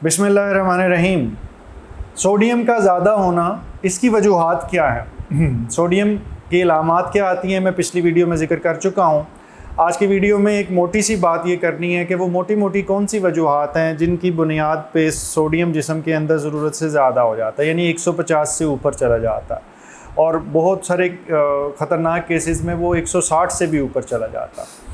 बिस्मिल्लाहिर्रहमानिर्रहीम। सोडियम का ज़्यादा होना, इसकी वजूहात क्या है? सोडियम की अलामात क्या आती हैं, मैं पिछली वीडियो में ज़िक्र कर चुका हूँ। आज की वीडियो में एक मोटी सी बात ये करनी है कि वो मोटी मोटी कौन सी वजूहात हैं जिनकी बुनियाद पे सोडियम जिस्म के अंदर ज़रूरत से ज़्यादा हो जाता है, यानी 150 से ऊपर चला जाता है, और बहुत सारे ख़तरनाक केसेस में वो 160 से भी ऊपर चला जाता है।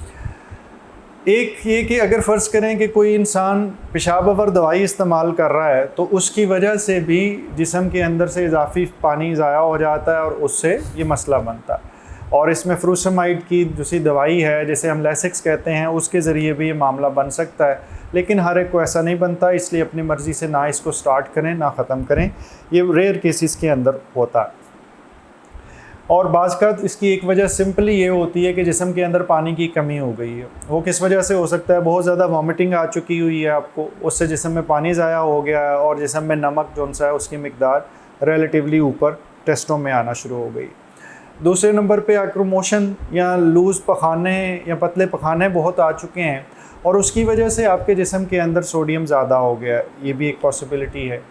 एक ये कि अगर फ़र्ज़ करें कि कोई इंसान पेशाब आवर दवाई इस्तेमाल कर रहा है तो उसकी वजह से भी जिस्म के अंदर से इजाफ़ी पानी ज़ाया हो जाता है और उससे ये मसला बनता है। और इसमें फ्रूसमाइड की दूसरी दवाई है, जैसे हम लेसिक्स कहते हैं, उसके ज़रिए भी ये मामला बन सकता है, लेकिन हर एक को ऐसा नहीं बनता, इसलिए अपनी मर्ज़ी से ना इसको स्टार्ट करें ना ख़त्म करें। ये रेयर केसेस के अंदर होता है। और बाज़ इसकी एक वजह सिंपली ये होती है कि जिस्म के अंदर पानी की कमी हो गई है। वो किस वजह से हो सकता है? बहुत ज़्यादा वॉमिटिंग आ चुकी हुई है आपको, उससे जिस्म में पानी ज़ाया हो गया है और जिस्म में नमक जो सा है उसकी मिकदार रिलेटिवली ऊपर टेस्टों में आना शुरू हो गई। दूसरे नंबर पे एक्रोमोशन या लूज़ पखाने या पतले पखाने बहुत आ चुके हैं और उसकी वजह से आपके जिस्म के अंदर सोडियम ज़्यादा हो गया है, ये भी एक पॉसिबिलिटी है।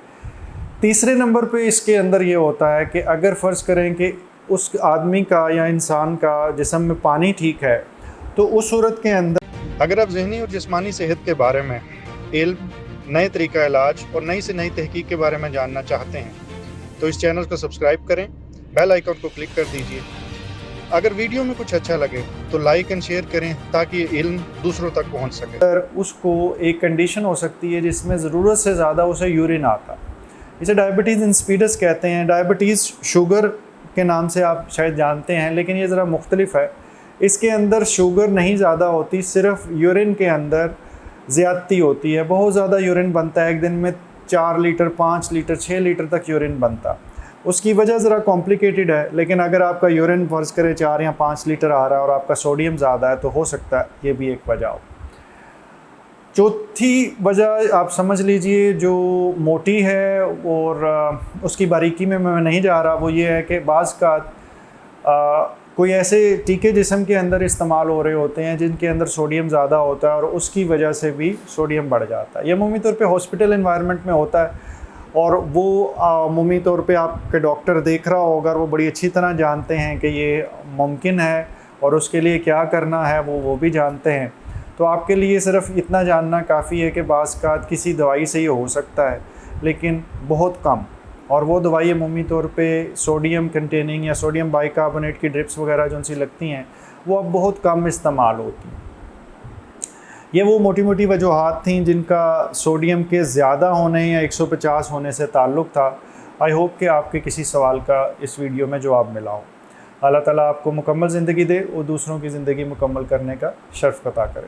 तीसरे नंबर पे इसके अंदर ये होता है कि अगर फ़र्ज़ करें कि उस आदमी का या इंसान का जिस्म में पानी ठीक है, तो उस सूरत के अंदर अगर आप ज़हनी और जिस्मानी सेहत के बारे में इल्म, नए तरीका इलाज और नई से नई तहकीक के बारे में जानना चाहते हैं तो इस चैनल को सब्सक्राइब करें, बेल आइकन को क्लिक कर दीजिए। अगर वीडियो में कुछ अच्छा लगे तो लाइक एंड शेयर करें ताकि ये इल्म दूसरों तक पहुंच सके। अगर उसको एक कंडीशन हो सकती है जिसमें ज़रूरत से ज़्यादा उसे यूरिन आता, इसे डायबिटीज़ इंसिपिडस कहते हैं। डायबिटीज़ शुगर के नाम से आप शायद जानते हैं, लेकिन ये ज़रा मुख्तलिफ है। इसके अंदर शुगर नहीं ज़्यादा होती, सिर्फ यूरिन के अंदर ज़्यादती होती है। बहुत ज़्यादा यूरिन बनता है, एक दिन में 4 लीटर 5 लीटर 6 लीटर तक यूरिन बनता। उसकी वजह ज़रा कॉम्प्लिकेटेड है, लेकिन अगर आपका यूरिन फ़र्ज़ करें 4 या 5 लीटर आ रहा है और आपका सोडियम ज़्यादा है तो हो सकता है ये भी एक वजह हो। चौथी वजह आप समझ लीजिए जो मोटी है और उसकी बारीकी में मैं नहीं जा रहा, वो ये है कि बाज़ का कोई ऐसे टीके जिस्म के अंदर इस्तेमाल हो रहे होते हैं जिनके अंदर सोडियम ज़्यादा होता है और उसकी वजह से भी सोडियम बढ़ जाता है। यह अमूमी तौर पे हॉस्पिटल एनवायरनमेंट में होता है और वो अमूमी तौर पे आपके डॉक्टर देख रहा होगा और वो बड़ी अच्छी तरह जानते हैं कि ये मुमकिन है और उसके लिए क्या करना है वो भी जानते हैं। तो आपके लिए सिर्फ इतना जानना काफ़ी है कि बाज़ का किसी दवाई से ही हो सकता है, लेकिन बहुत कम, और वो दवाई अमूमी तौर पे सोडियम कंटेनिंग या सोडियम बाइकार्बोनेट की ड्रिप्स वगैरह जो सी लगती हैं वो अब बहुत कम इस्तेमाल होती हैं। ये वो मोटी मोटी वजूहात थी जिनका सोडियम के ज़्यादा होने या 150 होने से ताल्लुक़ था। आई होप कि आपके किसी सवाल का इस वीडियो में जवाब मिला हो। अल्लाह ताला आपको मुकम्मल ज़िंदगी दे और दूसरों की ज़िंदगी मुकम्मल करने का शर्फ़ अता करे।